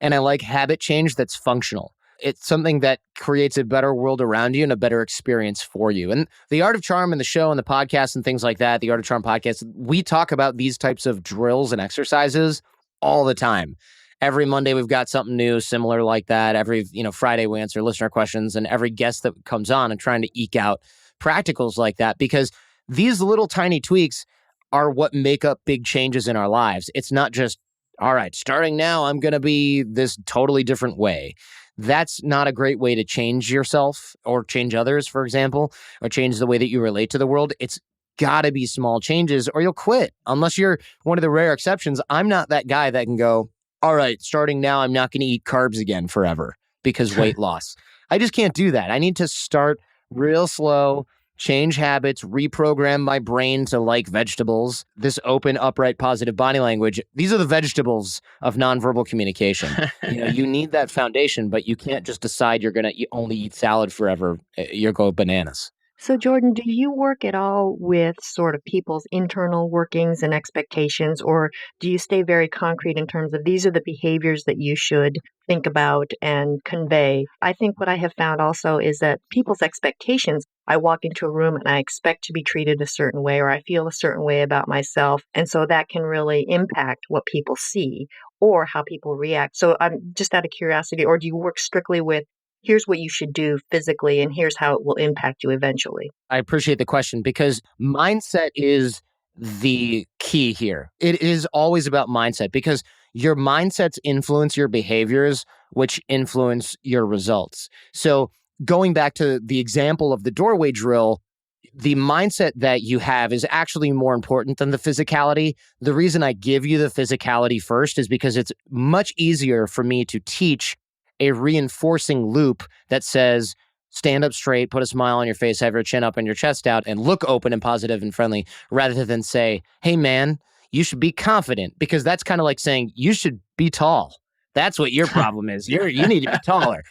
And I like habit change that's functional. It's something that creates a better world around you and a better experience for you. And the Art of Charm and the show and the podcast and things like that, the Art of Charm podcast, we talk about these types of drills and exercises all the time. Every Monday, we've got something new, similar like that. Every Friday, we answer listener questions, and every guest that comes on and trying to eke out practicals like that, because these little tiny tweaks are what make up big changes in our lives. It's not just, all right, starting now, I'm going to be this totally different way. That's not a great way to change yourself or change others, for example, or change the way that you relate to the world. It's got to be small changes or you'll quit. Unless you're one of the rare exceptions. I'm not that guy that can go, all right, starting now, I'm not going to eat carbs again forever because weight loss. I just can't do that. I need to start real slow, change habits, reprogram my brain to like vegetables. This open, upright, positive body language. These are the vegetables of nonverbal communication. You need that foundation, but you can't just decide you're going to only eat salad forever. You'll go bananas. So, Jordan, do you work at all with sort of people's internal workings and expectations, or do you stay very concrete in terms of these are the behaviors that you should think about and convey? I think what I have found also is that people's expectations, I walk into a room and I expect to be treated a certain way, or I feel a certain way about myself. And so that can really impact what people see or how people react. So I'm just out of curiosity, or do you work strictly with here's what you should do physically, and here's how it will impact you eventually? I appreciate the question because mindset is the key here. It is always about mindset because your mindsets influence your behaviors, which influence your results. So going back to the example of the doorway drill, the mindset that you have is actually more important than the physicality. The reason I give you the physicality first is because it's much easier for me to teach a reinforcing loop that says, stand up straight, put a smile on your face, have your chin up and your chest out, and look open and positive and friendly, rather than say, hey man, you should be confident, because that's kind of like saying you should be tall. That's what your problem is. You need to be taller.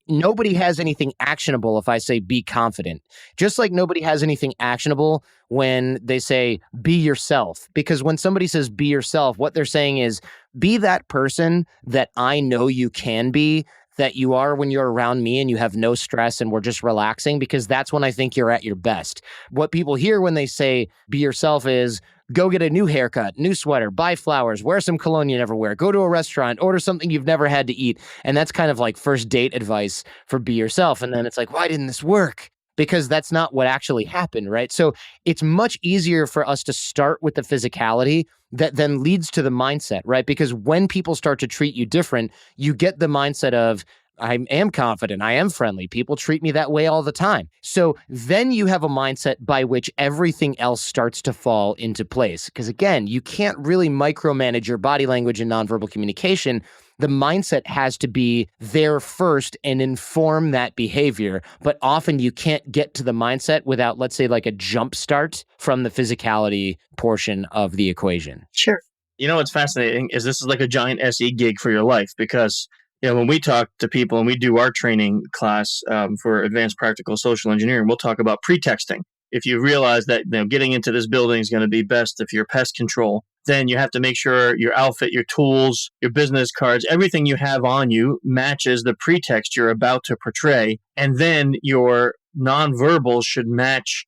Nobody has anything actionable if I say be confident. Just like nobody has anything actionable when they say be yourself. Because when somebody says be yourself, what they're saying is be that person that I know you can be, that you are when you're around me and you have no stress and we're just relaxing, because that's when I think you're at your best. What people hear when they say be yourself is go get a new haircut, new sweater, buy flowers, wear some cologne you never wear, go to a restaurant, order something you've never had to eat. And that's kind of like first date advice for be yourself. And then it's like, why didn't this work? Because that's not what actually happened, right? So it's much easier for us to start with the physicality that then leads to the mindset, right? Because when people start to treat you different, you get the mindset of, I am confident. I am friendly. People treat me that way all the time. So then you have a mindset by which everything else starts to fall into place. Because again, you can't really micromanage your body language and nonverbal communication. The mindset has to be there first and inform that behavior. But often you can't get to the mindset without, let's say, like a jump start from the physicality portion of the equation. Sure. You know what's fascinating is this is like a giant SE gig for your life because when we talk to people and we do our training class for advanced practical social engineering, we'll talk about pretexting. If you realize that getting into this building is going to be best if you're pest control, then you have to make sure your outfit, your tools, your business cards, everything you have on you matches the pretext you're about to portray. And then your nonverbal should match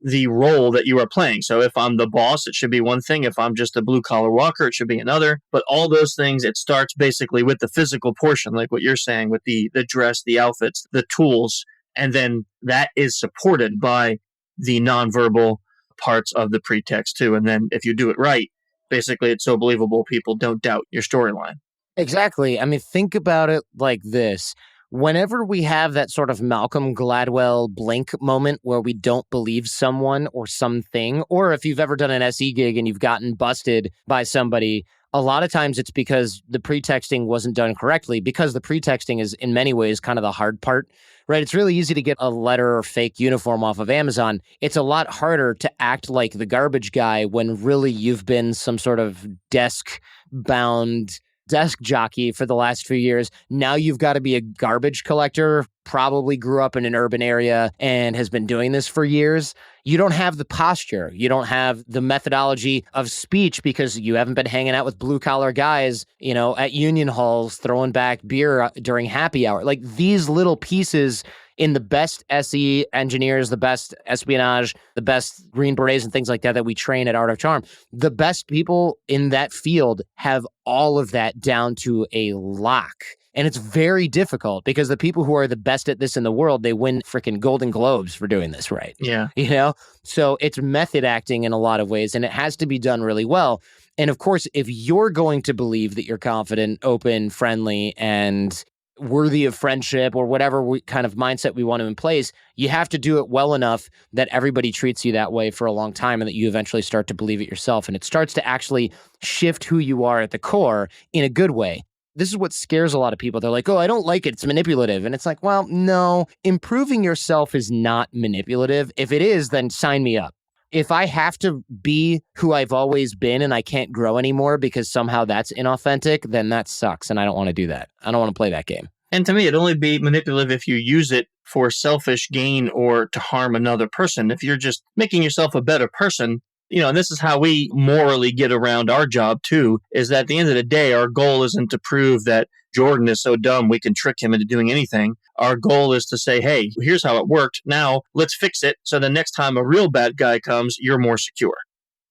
the role that you are playing. So if I'm the boss, it should be one thing. If I'm just a blue collar walker, it should be another. But all those things, it starts basically with the physical portion, like what you're saying with the dress, the outfits, the tools. And then that is supported by the nonverbal parts of the pretext too. And then if you do it right, basically it's so believable people don't doubt your storyline. Exactly. I mean, think about it like this. Whenever we have that sort of Malcolm Gladwell blink moment where we don't believe someone or something, or if you've ever done an SE gig and you've gotten busted by somebody, a lot of times it's because the pretexting wasn't done correctly, because the pretexting is in many ways kind of the hard part, right? It's really easy to get a letter or fake uniform off of Amazon. It's a lot harder to act like the garbage guy when really you've been some sort of desk-bound desk jockey for the last few years. Now you've got to be a garbage collector, probably grew up in an urban area and has been doing this for years. You don't have the posture. You don't have the methodology of speech because you haven't been hanging out with blue collar guys, at union halls, throwing back beer during happy hour. Like these little pieces in the best SE engineers, the best espionage, the best Green Berets and things like that we train at Art of Charm, the best people in that field have all of that down to a lock. And it's very difficult because the people who are the best at this in the world, they win freaking Golden Globes for doing this right. Yeah. So it's method acting in a lot of ways, and it has to be done really well. And of course, if you're going to believe that you're confident, open, friendly, and worthy of friendship or whatever kind of mindset we want to in place, you have to do it well enough that everybody treats you that way for a long time and that you eventually start to believe it yourself. And it starts to actually shift who you are at the core in a good way. This is what scares a lot of people. They're like, oh, I don't like it. It's manipulative. And it's like, well, no, improving yourself is not manipulative. If it is, then sign me up. If I have to be who I've always been and I can't grow anymore because somehow that's inauthentic, then that sucks. And I don't want to do that. I don't want to play that game. And to me, it'd only be manipulative if you use it for selfish gain or to harm another person. If you're just making yourself a better person, and this is how we morally get around our job too, is that at the end of the day, our goal isn't to prove that Jordan is so dumb we can trick him into doing anything. Our goal is to say, hey, here's how it worked. Now let's fix it. So the next time a real bad guy comes, you're more secure.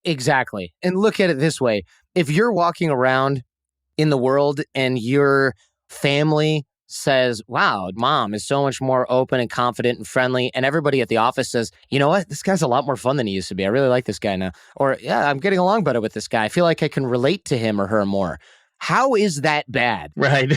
Exactly. And look at it this way. If you're walking around in the world and your family says, wow, mom is so much more open and confident and friendly, and everybody at the office says, you know what, this guy's a lot more fun than he used to be. I really like this guy now. Or, yeah, I'm getting along better with this guy. I feel like I can relate to him or her more. How is that bad? Right.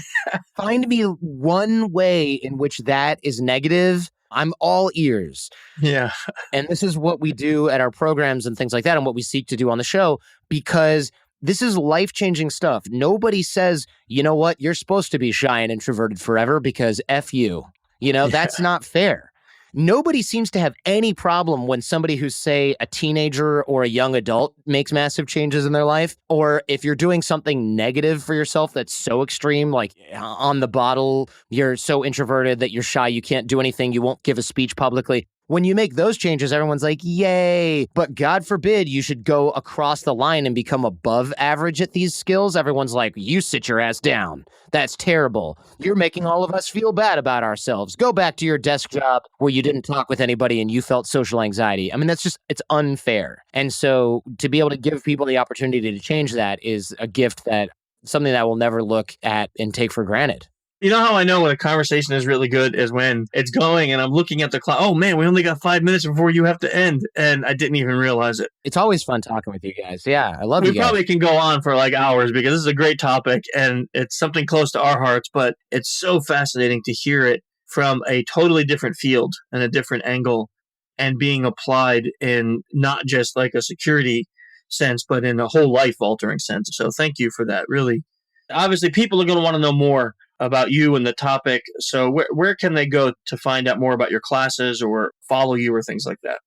Find me one way in which that is negative. I'm all ears. Yeah. And this is what we do at our programs and things like that, and what we seek to do on the show, because this is life-changing stuff. Nobody says, you know what, you're supposed to be shy and introverted forever because F you. That's not fair. Nobody seems to have any problem when somebody who's, say, a teenager or a young adult makes massive changes in their life, or if you're doing something negative for yourself that's so extreme, like on the bottle, you're so introverted that you're shy, you can't do anything, you won't give a speech publicly. When you make those changes, everyone's like, yay. But God forbid you should go across the line and become above average at these skills. Everyone's like, you sit your ass down. That's terrible. You're making all of us feel bad about ourselves. Go back to your desk job where you didn't talk with anybody and you felt social anxiety. I mean, it's unfair. And so to be able to give people the opportunity to change that is a gift, that something that we'll never look at and take for granted. You know how I know when a conversation is really good is when it's going and I'm looking at the clock. Oh man, we only got 5 minutes before you have to end. And I didn't even realize it. It's always fun talking with you guys. Yeah, I love you We guys. probably can go on for like hours because this is a great topic and it's something close to our hearts, but it's so fascinating to hear it from a totally different field and a different angle and being applied in not just like a security sense, but in a whole life altering sense. So thank you for that. Really. Obviously, people are going to want to know more about you and the topic. So where can they go to find out more about your classes or follow you or things like that?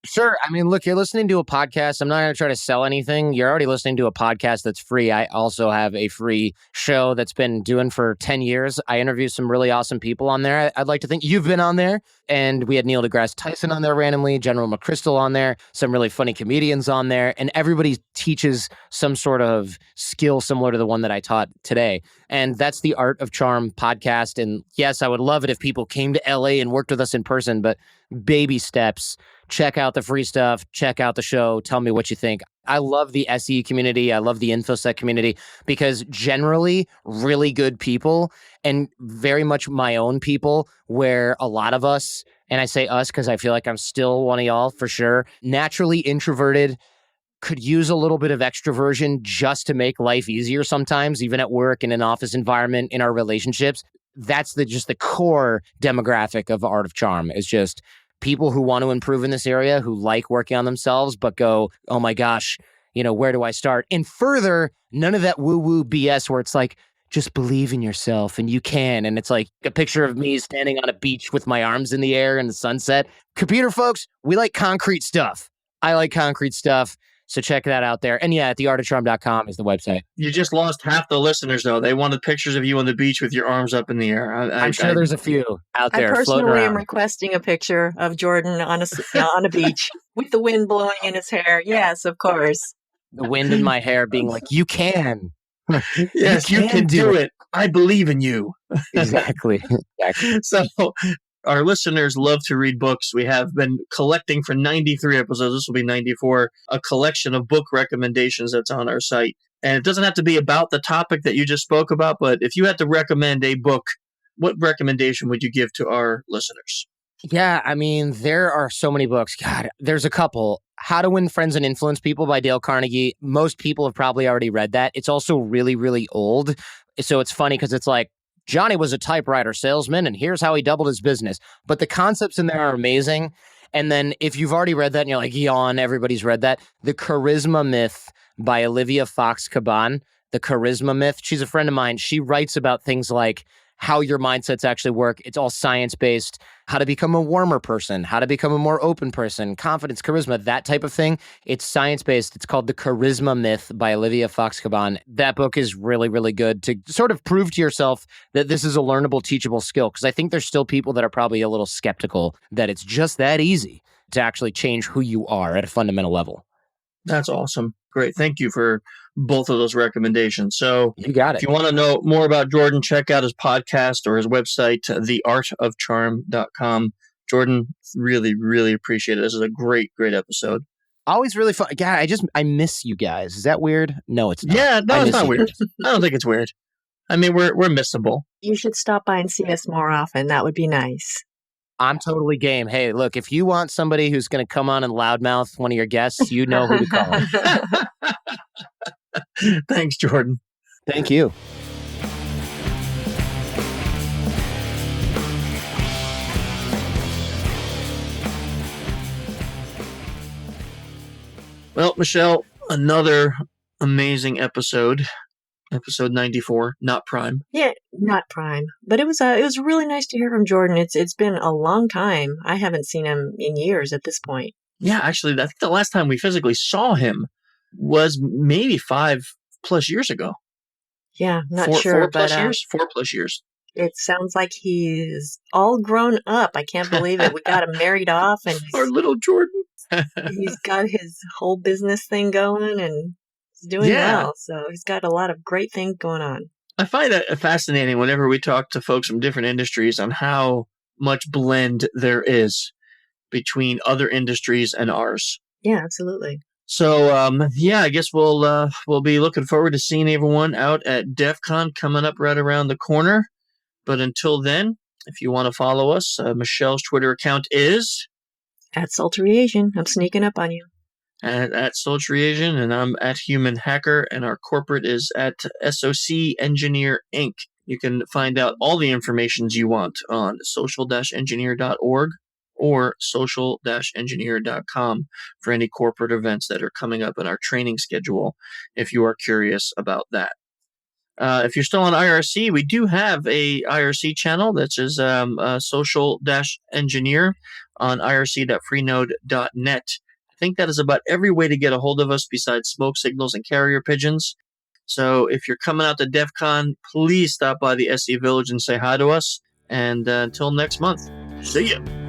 Sure. I mean, look, you're listening to a podcast. I'm not going to try to sell anything. You're already listening to a podcast that's free. I also have a free show that's been doing for 10 years. I interview some really awesome people on there. I'd like to think you've been on there. And we had Neil deGrasse Tyson on there randomly, General McChrystal on there, some really funny comedians on there. And everybody teaches some sort of skill similar to the one that I taught today. And that's the Art of Charm podcast. And yes, I would love it if people came to LA and worked with us in person, but baby steps. Check out the free stuff. Check out the show. Tell me what you think. I love the SE community. I love the InfoSec community because generally really good people and very much my own people where a lot of us, and I say us because I feel like I'm still one of y'all for sure, naturally introverted, could use a little bit of extroversion just to make life easier sometimes, even at work, in an office environment, in our relationships. That's just the core demographic of Art of Charm is just people who want to improve in this area, who like working on themselves, but go, oh my gosh, where do I start? And further, none of that woo-woo BS where it's like, just believe in yourself and you can. And it's like a picture of me standing on a beach with my arms in the air in the sunset. Computer folks, we like concrete stuff. I like concrete stuff. So check that out there. And yeah, theartofcharm.com is the website. You just lost half the listeners, though. They wanted pictures of you on the beach with your arms up in the air. I'm sure there's a few out there. I personally floating am around. Requesting a picture of Jordan on a beach with the wind blowing in his hair. Yes, of course. The wind in my hair being like, you can. Yes, you can do it. I believe in you. Exactly. So our listeners love to read books. We have been collecting for 93 episodes. This will be 94, a collection of book recommendations that's on our site. And it doesn't have to be about the topic that you just spoke about, but if you had to recommend a book, what recommendation would you give to our listeners? Yeah, I mean, there are so many books. God, there's a couple. How to Win Friends and Influence People by Dale Carnegie. Most people have probably already read that. It's also really, really old. So it's funny because it's like, Johnny was a typewriter salesman, and here's how he doubled his business. But the concepts in there are amazing. And then if you've already read that and you're like, yawn, everybody's read that. The Charisma Myth by Olivia Fox Cabane. The Charisma Myth. She's a friend of mine. She writes about things like how your mindsets actually work. It's all science-based. How to become a warmer person, how to become a more open person, confidence, charisma, that type of thing. It's science-based. It's called The Charisma Myth by Olivia Fox Cabane. That book is really, really good to sort of prove to yourself that this is a learnable, teachable skill. Because I think there's still people that are probably a little skeptical that it's just that easy to actually change who you are at a fundamental level. That's awesome. Great. Thank you for both of those recommendations. So you got it. If you want to know more about Jordan, check out his podcast or his website, theartofcharm.com. Jordan, really, really appreciate it. This is a great, great episode. Always really fun. God, I miss you guys. Is that weird? No, it's not. Yeah, no, it's not weird. I don't think it's weird. I mean, we're missable. You should stop by and see us more often. That would be nice. I'm totally game. Hey, look, if you want somebody who's going to come on and loudmouth one of your guests, you know who to call. Thanks, Jordan. Thank you. Well, Michelle, another amazing episode 94, not Prime. Yeah, not Prime, but it was really nice to hear from Jordan. It's been a long time. I haven't seen him in years at this point. Yeah, actually, I think the last time we physically saw him was maybe 5+ years ago. Yeah, not sure, but 4+ years. It sounds like he's all grown up. I can't believe it. We got him married off, and our little Jordan. He's got his whole business thing going, and he's doing well. So he's got a lot of great things going on. I find that fascinating whenever we talk to folks from different industries on how much blend there is between other industries and ours. Yeah, absolutely. So, I guess we'll be looking forward to seeing everyone out at DEF CON coming up right around the corner. But until then, if you want to follow us, Michelle's Twitter account is At Sultry Asian. I'm sneaking up on you. at Sultry Asian, and I'm at Human Hacker, and our corporate is at SOC Engineer Inc. You can find out all the information you want on social-engineer.org or social-engineer.com for any corporate events that are coming up in our training schedule, if you are curious about that. If you're still on IRC, we do have a IRC channel that is social-engineer on irc.freenode.net. I think that is about every way to get a hold of us besides smoke signals and carrier pigeons. So if you're coming out to DEF CON, please stop by the SE Village and say hi to us. And until next month, see ya.